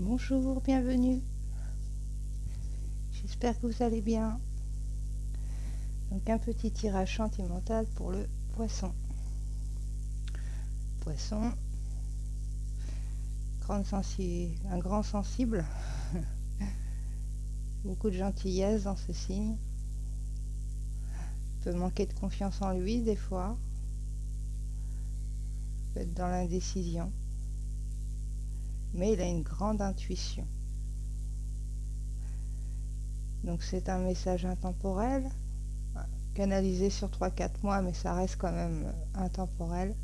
Bonjour, bienvenue. J'espère que vous allez bien. Donc un petit tirage sentimental pour le poisson. Poisson, un grand sensible. Beaucoup de gentillesse dans ce signe. Peut manquer de confiance en lui des fois. Peut être dans l'indécision. Mais il a une grande intuition. Donc c'est un message intemporel, canalisé sur 3-4 mois, mais ça reste quand même intemporel.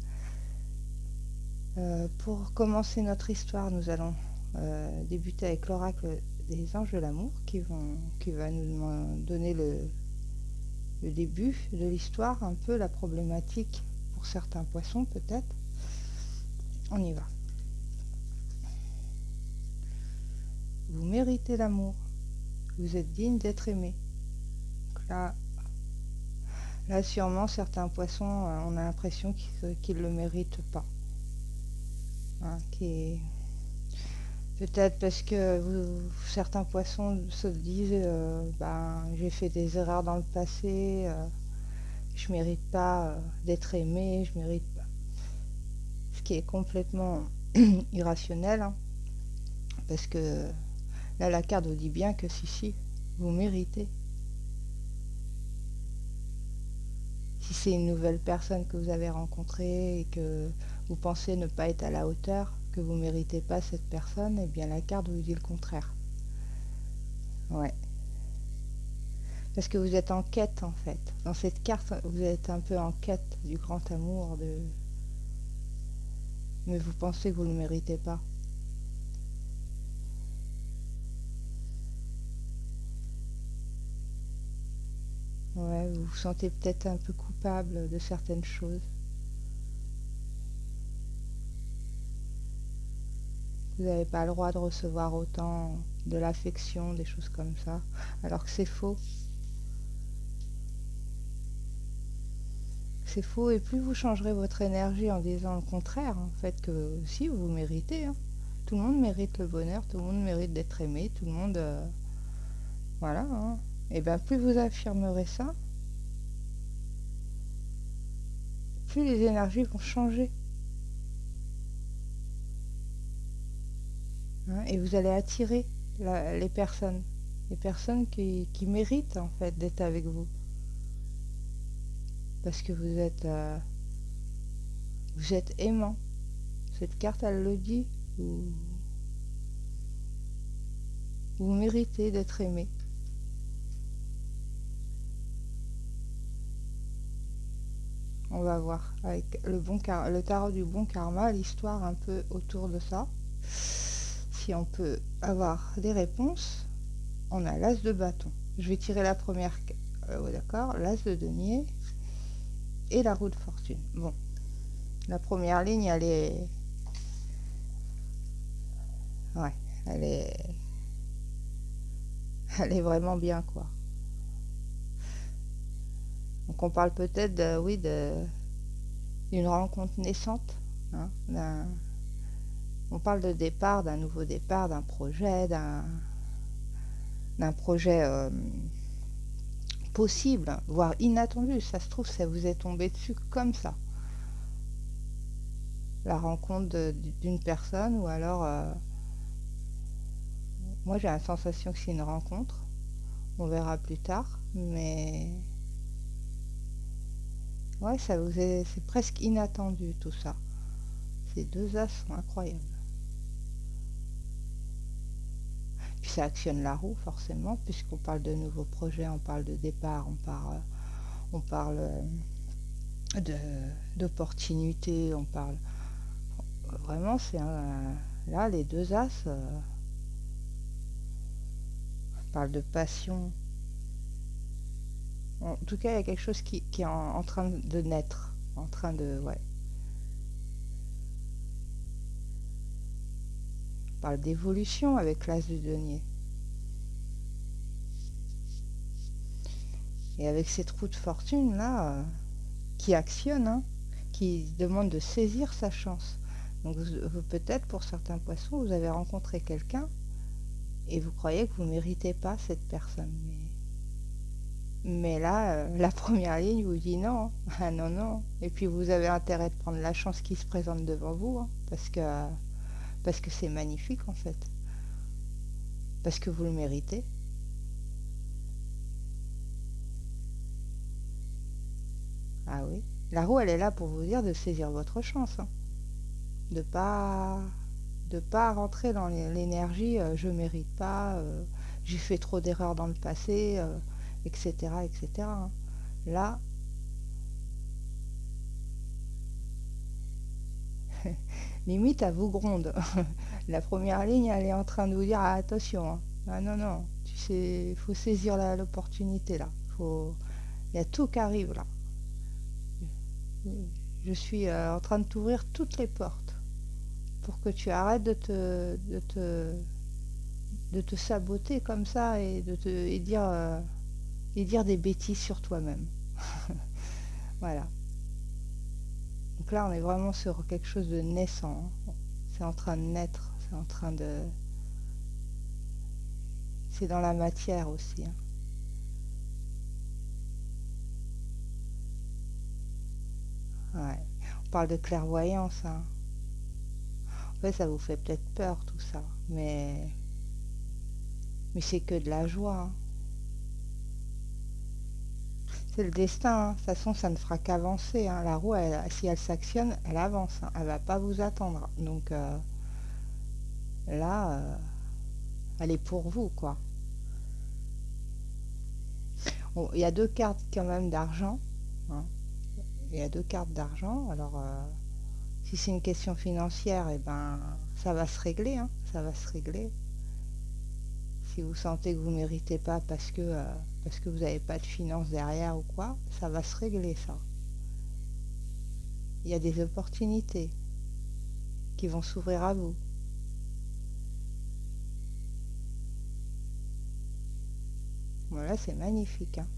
Pour commencer notre histoire, nous allons débuter avec l'oracle des anges de l'amour qui va nous donner le début de l'histoire, un peu la problématique pour certains poissons peut-être. On y va. Vous méritez l'amour. Vous êtes digne d'être aimé. Donc là, sûrement, certains poissons, on a l'impression qu'ils ne le méritent pas. Hein, peut-être parce que certains poissons se disent j'ai fait des erreurs dans le passé, je mérite pas d'être aimé, je mérite pas. Ce qui est complètement irrationnel, hein, parce que là la carte vous dit bien que si, vous méritez. Si c'est une nouvelle personne que vous avez rencontrée et que vous pensez ne pas être à la hauteur, que vous ne méritez pas cette personne, eh bien la carte vous dit le contraire. Ouais. Parce que vous êtes en quête en fait. Dans cette carte, vous êtes un peu en quête du grand amour, mais vous pensez que vous ne le méritez pas. Ouais, vous vous sentez peut-être un peu coupable de certaines choses. Vous n'avez pas le droit de recevoir autant de l'affection, des choses comme ça, alors que c'est faux. C'est faux, et plus vous changerez votre énergie en disant le contraire, en fait, que si, vous méritez. Hein. Tout le monde mérite le bonheur, tout le monde mérite d'être aimé, tout le monde... voilà. Hein. Et bien, plus vous affirmerez ça, plus les énergies vont changer. Hein, et vous allez attirer les personnes qui méritent, en fait, d'être avec vous. Parce que vous êtes aimant. Cette carte, elle le dit. Vous méritez d'être aimé. On va voir avec le tarot du bon karma, l'histoire un peu autour de ça. Si on peut avoir des réponses, on a l'as de bâton. Je vais tirer la première, d'accord, l'as de denier et la roue de fortune. Bon, la première ligne, elle est vraiment bien, quoi. Donc on parle peut-être d'une rencontre naissante, hein, on parle de départ, d'un nouveau départ, d'un projet, possible, voire inattendu. Ça se trouve, ça vous est tombé dessus comme ça. La rencontre d'une personne, ou alors moi j'ai la sensation que c'est une rencontre. On verra plus tard, mais ouais, c'est presque inattendu tout ça. Ces deux as sont incroyables. Puis ça actionne la roue forcément, puisqu'on parle de nouveaux projets, on parle de départ, on parle d'opportunités, on parle vraiment, là les deux as parlent de passion. En tout cas, il y a quelque chose qui est en train de naître, en train de... Ouais. On parle d'évolution avec l'as du denier. Et avec cette roue de fortune là, qui actionne, hein, qui demande de saisir sa chance. Donc peut-être pour certains poissons, vous avez rencontré quelqu'un et vous croyez que vous ne méritez pas cette personne. Mais là, la première ligne vous dit non, ah non, non. Et puis vous avez intérêt de prendre la chance qui se présente devant vous, hein, parce que c'est magnifique en fait, parce que vous le méritez. Ah oui, la roue, elle est là pour vous dire de saisir votre chance, hein, de pas de pas rentrer dans l'énergie je mérite pas, j'ai fait trop d'erreurs dans le passé, etc., etc., hein. Là, limite, à vous gronde. La première ligne, elle est en train de vous dire ah, attention, hein. Ah non, non, tu sais, il faut saisir l'opportunité là. Il y a tout qui arrive là. Je suis en train de t'ouvrir toutes les portes pour que tu arrêtes de te saboter comme ça et dire des bêtises sur toi-même. Voilà. Donc là, on est vraiment sur quelque chose de naissant, hein. C'est en train de naître, c'est dans la matière aussi, hein. Ouais. On parle de clairvoyance, hein. En fait, ça vous fait peut-être peur tout ça, mais c'est que de la joie, hein. C'est le destin, hein. De toute façon, ça ne fera qu'avancer, hein. La roue, si elle s'actionne, elle avance, hein. Elle va pas vous attendre. Donc là, elle est pour vous, quoi. Bon, il y a deux cartes quand même d'argent, hein. Il y a deux cartes d'argent. Alors, si c'est une question financière, eh ben, ça va se régler, hein. Ça va se régler. Si vous sentez que vous ne méritez pas parce que vous n'avez pas de finances derrière ou quoi, ça va se régler, ça. Il y a des opportunités qui vont s'ouvrir à vous. Voilà, c'est magnifique, hein.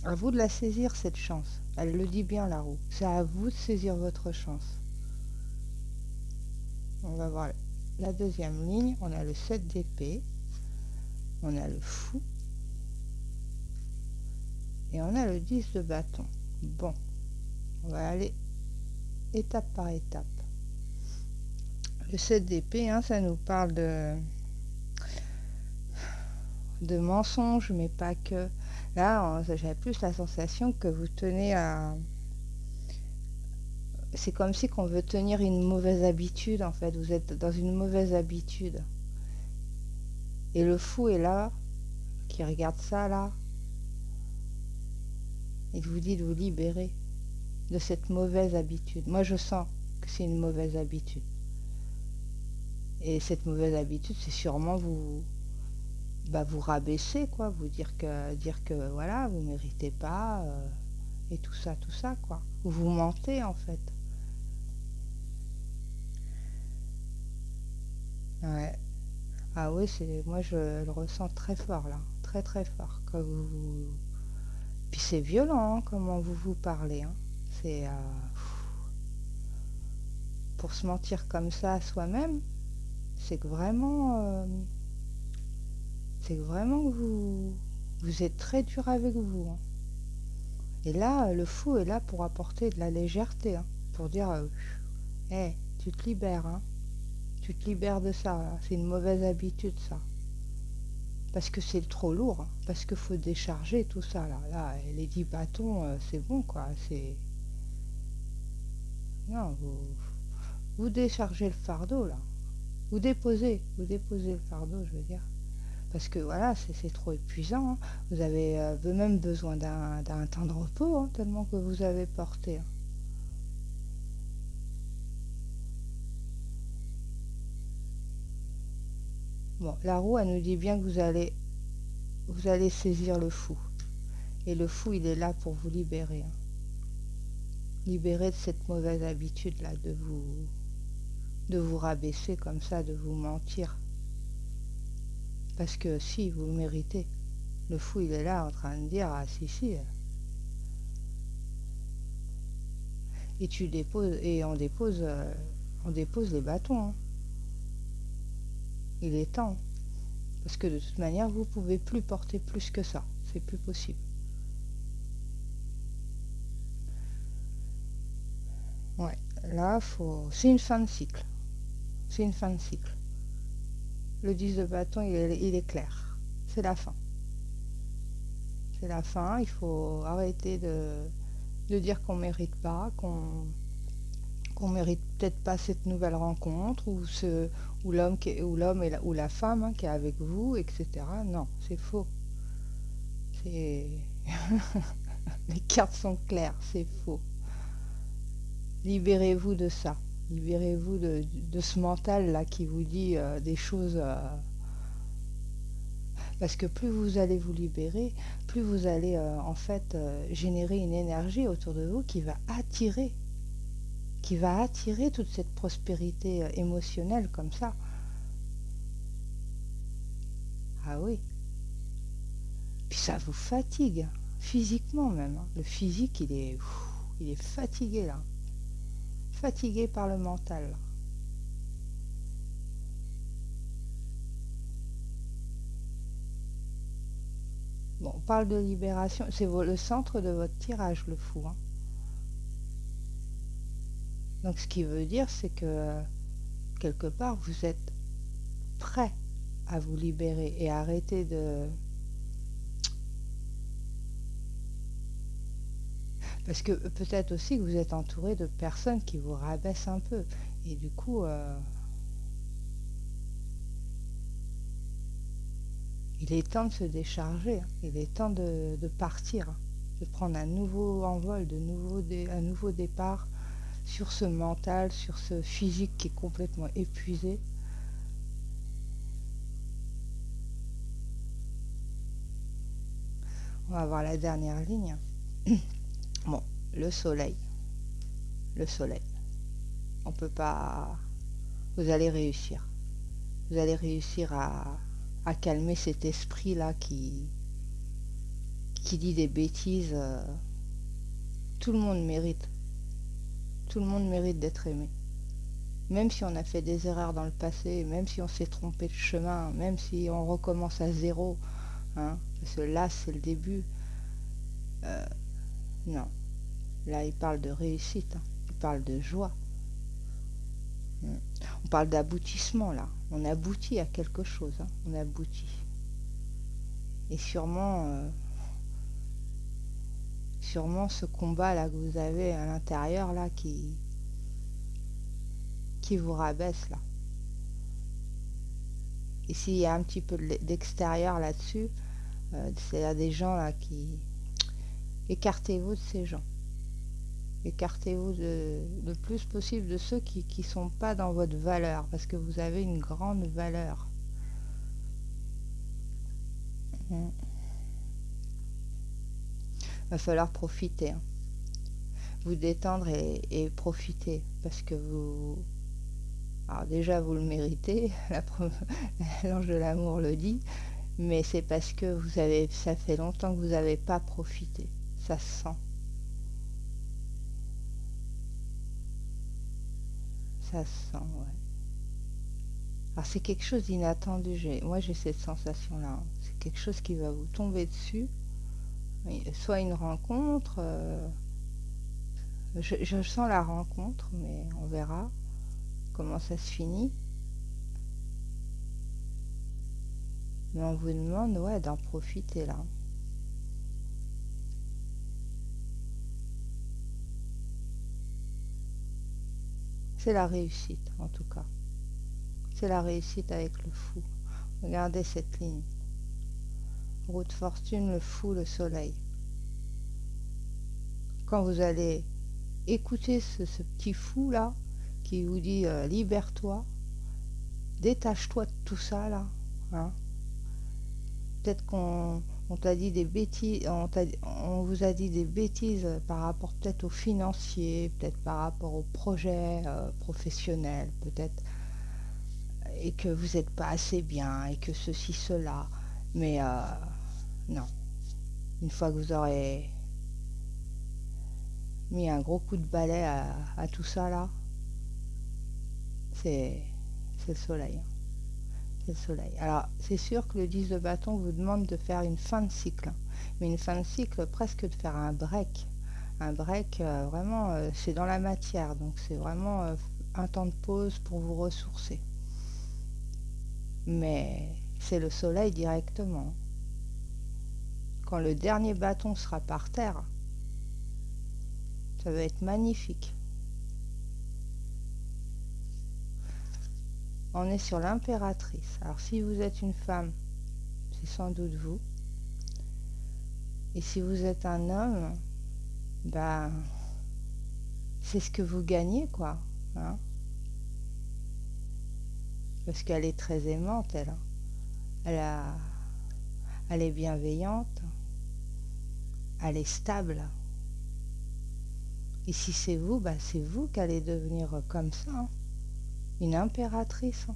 À vous de la saisir, cette chance. Elle le dit bien, la roue. C'est à vous de saisir votre chance. On va voir la deuxième ligne. On a le 7 d'épée. On a le fou. Et on a le 10 de bâton. Bon, on va aller étape par étape. Le 7 d'épée, hein, ça nous parle de mensonges, mais pas que. Là, j'avais plus la sensation que vous tenez à... C'est comme si qu'on veut tenir une mauvaise habitude, en fait. Vous êtes dans une mauvaise habitude. Et le fou est là, qui regarde ça, là. Il vous dit de vous libérer de cette mauvaise habitude. Moi, je sens que c'est une mauvaise habitude. Et cette mauvaise habitude, c'est sûrement vous rabaisser, quoi. Vous dire que voilà, vous méritez pas, et tout ça, quoi. Vous mentez, en fait. Ouais. Ah oui, moi je le ressens très fort là, très très fort. Puis c'est violent, hein, comment vous parlez, hein. C'est pour se mentir comme ça à soi-même, c'est que vraiment que vous êtes très dur avec vous, hein. Et là, le fou est là pour apporter de la légèreté, hein, pour dire, hey, tu te libères, hein. Tu te libères de ça, là. C'est une mauvaise habitude, ça. Parce que c'est trop lourd, hein. Parce qu'il faut décharger tout ça, là. Là, les 10 bâtons, c'est bon, quoi. C'est... Non, vous déchargez le fardeau, là. Vous déposez le fardeau, je veux dire. Parce que, voilà, c'est trop épuisant, hein. Vous avez même besoin d'un temps de repos, hein, tellement que vous avez porté, hein. Bon, la roue, elle nous dit bien que vous allez saisir le fou. Et le fou, il est là pour vous libérer, hein. Libérer de cette mauvaise habitude là de vous rabaisser comme ça, de vous mentir. Parce que si, vous le méritez. Le fou, il est là en train de dire, ah si, si. et tu déposes, et on dépose les bâtons, hein. Il est temps. Parce que de toute manière, vous pouvez plus porter plus que ça. C'est plus possible. Ouais, là, c'est une fin de cycle. C'est une fin de cycle. Le 10 de bâton, il est clair. C'est la fin. C'est la fin. Il faut arrêter de dire qu'on mérite pas, qu'on mérite peut-être pas cette nouvelle rencontre ou l'homme ou la femme, hein, qui est avec vous, etc. Non, c'est faux. C'est les cartes sont claires, c'est faux. Libérez-vous de ça. Libérez-vous de ce mental là qui vous dit des choses. Parce que plus vous allez vous libérer, plus vous allez en fait générer une énergie autour de vous qui va attirer toute cette prospérité émotionnelle comme ça. Ah oui. Puis ça vous fatigue, physiquement même, hein. Le physique, il est fatigué là. Fatigué par le mental. Bon, on parle de libération. C'est le centre de votre tirage, le fou, hein. Donc ce qui veut dire, c'est que quelque part, vous êtes prêt à vous libérer et arrêter de... Parce que peut-être aussi que vous êtes entouré de personnes qui vous rabaissent un peu. Et du coup, il est temps de se décharger, hein. Il est temps de partir, hein. De prendre un nouveau envol, un nouveau départ sur ce mental, sur ce physique qui est complètement épuisé. On va voir la dernière ligne. Bon, le soleil. Le soleil. On peut pas... Vous allez réussir. Vous allez réussir à calmer cet esprit-là qui dit des bêtises. Tout le monde mérite. Tout le monde mérite d'être aimé. Même si on a fait des erreurs dans le passé, même si on s'est trompé de chemin, même si on recommence à zéro, hein, parce que là, c'est le début. Non. Là, il parle de réussite, hein. Il parle de joie. On parle d'aboutissement, là. On aboutit à quelque chose, hein. On aboutit. Et sûrement ce combat là que vous avez à l'intérieur là qui vous rabaisse là. Et s'il y a un petit peu d'extérieur là-dessus, c'est des gens là qui... Écartez-vous de ces gens. Écartez-vous le plus possible de ceux qui ne sont pas dans votre valeur, parce que vous avez une grande valeur. Va falloir profiter, hein. Vous détendre et profiter, parce que vous... Alors déjà, vous le méritez, l'ange de l'amour le dit, mais c'est parce que ça fait longtemps que vous n'avez pas profité. Ça se sent. Ça se sent, ouais. Alors c'est quelque chose d'inattendu. Moi j'ai cette sensation-là, hein. C'est quelque chose qui va vous tomber dessus. Soit une rencontre, je sens la rencontre, mais on verra comment ça se finit. Mais on vous demande, ouais, d'en profiter là. C'est la réussite, en tout cas. C'est la réussite avec le fou. Regardez cette ligne. Roue de fortune, le fou, le soleil. Quand vous allez écouter ce petit fou là, qui vous dit libère-toi, détache-toi de tout ça là, hein. Peut-être qu'on t'a dit des bêtises, on vous a dit des bêtises par rapport peut-être aux financiers, peut-être par rapport aux projets professionnels, peut-être, et que vous n'êtes pas assez bien, et que ceci, cela. Mais non, une fois que vous aurez mis un gros coup de balai à tout ça là, c'est le soleil, hein. C'est le soleil. Alors, c'est sûr que le 10 de bâton vous demande de faire une fin de cycle, hein. Mais une fin de cycle, presque de faire un break. Un break, vraiment, c'est dans la matière. Donc, c'est vraiment un temps de pause pour vous ressourcer. Mais c'est le soleil directement. Quand le dernier bâton sera par terre, ça va être magnifique. On est sur l'impératrice. Alors, si vous êtes une femme, c'est sans doute vous. Et si vous êtes un homme, ben, c'est ce que vous gagnez, quoi, hein. Parce qu'elle est très aimante, elle, hein. Elle a, elle est bienveillante, elle est stable. Et si c'est vous, ben, c'est vous qui allez devenir comme ça, hein. Une impératrice, hein.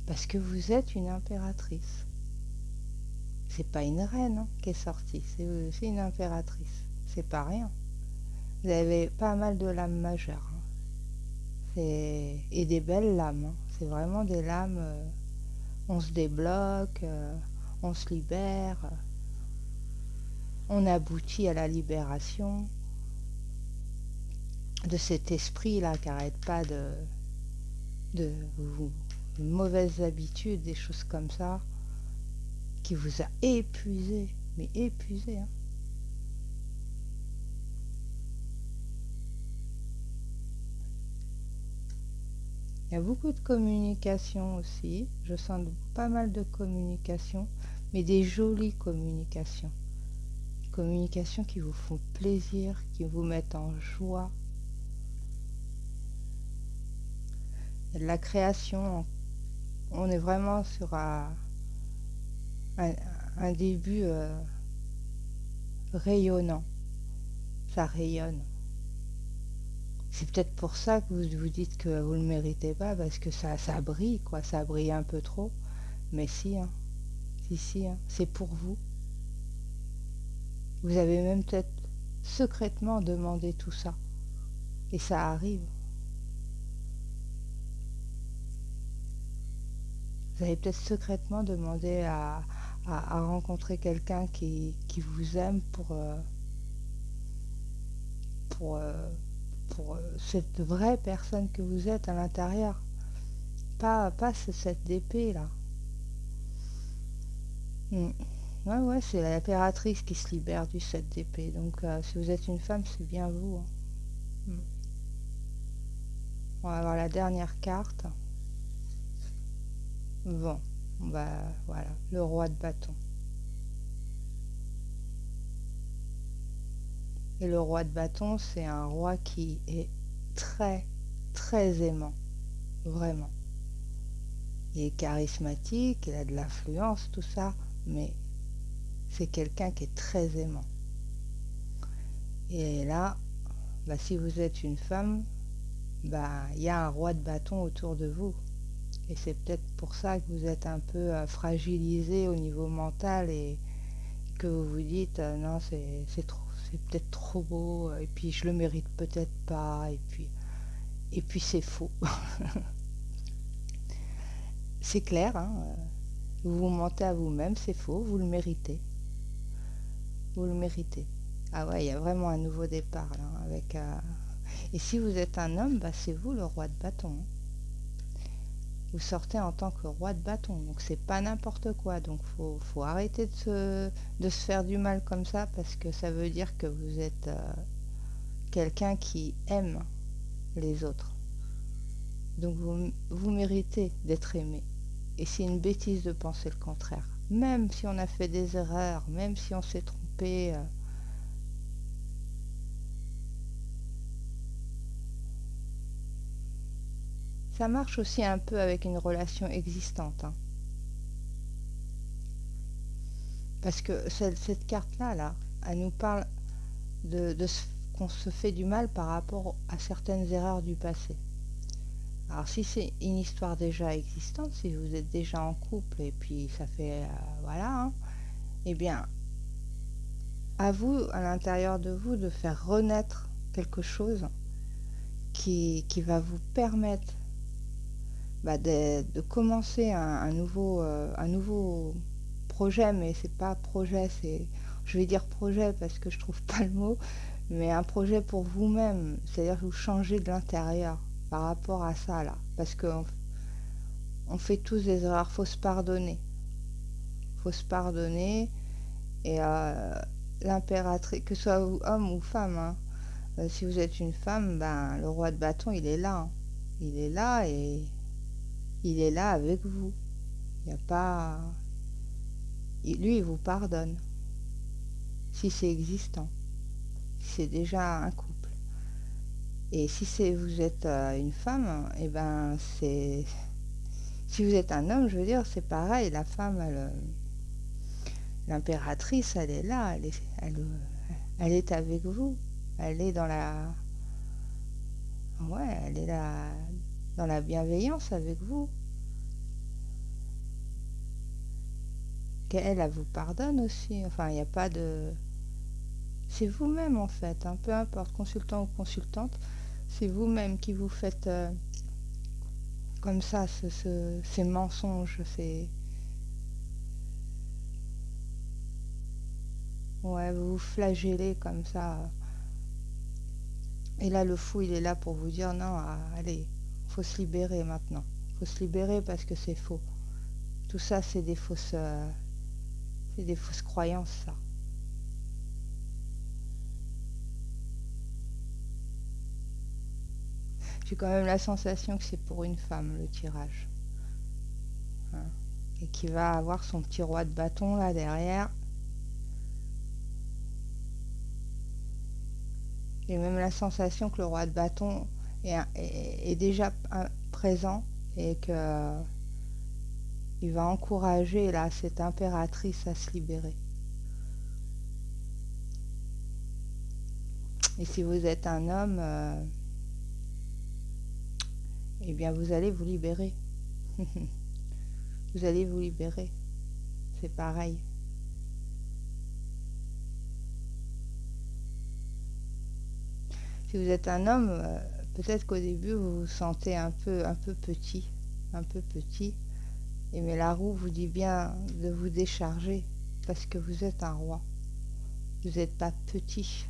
Parce que vous êtes une impératrice. C'est pas une reine, hein, qui est sortie, c'est une impératrice. C'est pas rien. Vous avez pas mal de lames majeures, hein. Et des belles lames, hein. C'est vraiment des lames, on se débloque, on se libère, on aboutit à la libération de cet esprit-là qui n'arrête pas de vous, mauvaises habitudes, des choses comme ça, qui vous a épuisé, mais épuisé, hein. Il y a beaucoup de communication aussi, je sens pas mal de communication, mais des jolies communications. Communications qui vous font plaisir, qui vous mettent en joie. Il y a de la création, on est vraiment sur un début rayonnant, ça rayonne. C'est peut-être pour ça que vous vous dites que vous ne le méritez pas, parce que ça brille, quoi, ça brille un peu trop. Mais si, hein, si, hein, c'est pour vous. Vous avez même peut-être secrètement demandé tout ça. Et ça arrive. Vous avez peut-être secrètement demandé à rencontrer quelqu'un qui vous aime pour, euh, pour cette vraie personne que vous êtes à l'intérieur. Pas cette d'épée là. Mm. Ouais, c'est l'impératrice qui se libère du 7 d'épée. Donc, si vous êtes une femme, c'est bien vous, hein. Mm. On va avoir la dernière carte. Bon, voilà, le roi de bâton. Et le roi de bâton, c'est un roi qui est très, très aimant. Vraiment. Il est charismatique, il a de l'influence, tout ça, mais c'est quelqu'un qui est très aimant. Et là, bah, si vous êtes une femme, bah, il y a un roi de bâton autour de vous. Et c'est peut-être pour ça que vous êtes un peu fragilisé au niveau mental et que vous vous dites non, c'est peut-être trop beau, et puis je le mérite peut-être pas, et puis c'est faux. C'est clair, hein, vous vous mentez à vous-même, c'est faux, vous le méritez. Vous le méritez. Ah ouais, il y a vraiment un nouveau départ là, avec. Et si vous êtes un homme, bah, c'est vous le roi de bâton, hein. Vous sortez en tant que roi de bâton, donc c'est pas n'importe quoi. Donc faut arrêter de se faire du mal comme ça, parce que ça veut dire que vous êtes quelqu'un qui aime les autres. Donc vous méritez d'être aimé. Et c'est une bêtise de penser le contraire. Même si on a fait des erreurs, même si on s'est trompé, ça marche aussi un peu avec une relation existante, hein. Parce que cette carte-là, là, elle nous parle qu'on se fait du mal par rapport à certaines erreurs du passé. Alors si c'est une histoire déjà existante, si vous êtes déjà en couple et puis ça fait voilà, hein, eh bien à vous, à l'intérieur de vous, de faire renaître quelque chose qui va vous permettre de commencer un nouveau projet, mais c'est pas projet, je vais dire projet parce que je trouve pas le mot, mais un projet pour vous-même, c'est-à-dire que vous changez de l'intérieur par rapport à ça là, parce qu'on on fait tous des erreurs, faut se pardonner, et l'impératrice, que ce soit homme ou femme, hein, si vous êtes une femme, ben le roi de bâton il est là, hein. Il est là et il est là avec vous. Il n'y a pas. Lui, il vous pardonne. Si c'est existant. Si c'est déjà un couple. Et si vous êtes une femme, et ben c'est. Si vous êtes un homme, je veux dire, c'est pareil. La femme, l'impératrice, elle est là. Elle est avec vous. Elle est dans la. Ouais, elle est là dans la bienveillance avec vous. Elle vous pardonne aussi. Enfin, il n'y a pas de. C'est vous-même en fait, hein, peu importe, consultant ou consultante, c'est vous-même qui vous faites comme ça ces mensonges, ouais, vous vous flagellez comme ça. Et là, le fou, il est là pour vous dire non, allez, faut se libérer maintenant. Faut se libérer parce que c'est faux. Tout ça, c'est des fausses croyances, ça. J'ai quand même la sensation que c'est pour une femme, le tirage. Hein. Et qui va avoir son petit roi de bâton là derrière. J'ai même la sensation que le roi de bâton est déjà présent et que il va encourager là cette impératrice à se libérer. Et si vous êtes un homme, eh bien vous allez vous libérer. Vous allez vous libérer. C'est pareil. Si vous êtes un homme, peut-être qu'au début vous vous sentez un peu petit, un peu petit. Et mais la roue vous dit bien de vous décharger parce que vous êtes un roi. Vous n'êtes pas petit.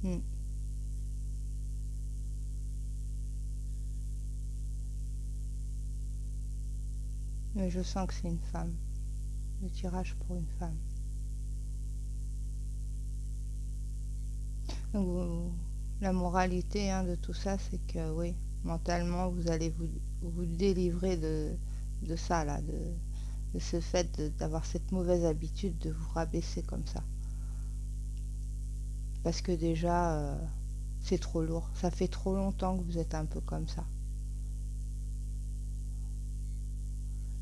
Hmm. Mais je sens que c'est une femme. Le tirage pour une femme. Donc, la moralité de tout ça, c'est que oui, mentalement, vous allez vous délivrer de ça, là, de ce fait d'avoir cette mauvaise habitude de vous rabaisser comme ça. Parce que déjà, c'est trop lourd. Ça fait trop longtemps que vous êtes un peu comme ça.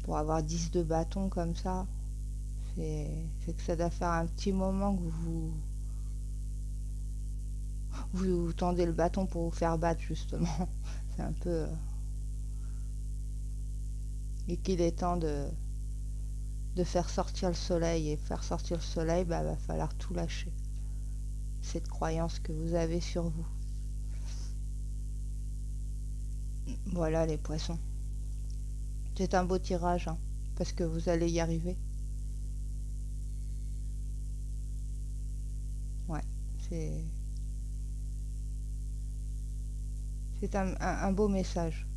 Pour avoir 10 de bâton comme ça, c'est que ça doit faire un petit moment que vous tendez le bâton pour vous faire battre, justement. C'est un peu. Et qu'il est temps de faire sortir le soleil. Et faire sortir le soleil, bah, va falloir tout lâcher. Cette croyance que vous avez sur vous. Voilà les poissons. C'est un beau tirage, hein, parce que vous allez y arriver. Ouais, c'est un beau message.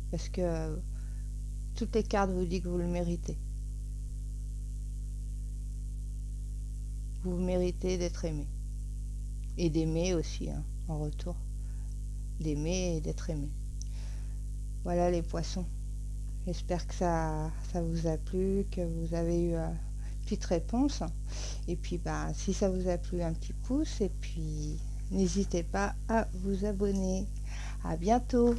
Parce que toutes les cartes vous disent que vous le méritez. Vous méritez d'être aimé. Et d'aimer aussi, hein, en retour. D'aimer et d'être aimé. Voilà les poissons. J'espère que ça vous a plu, que vous avez eu une petite réponse. Et puis, bah, si ça vous a plu, un petit pouce. Et puis, n'hésitez pas à vous abonner. À bientôt.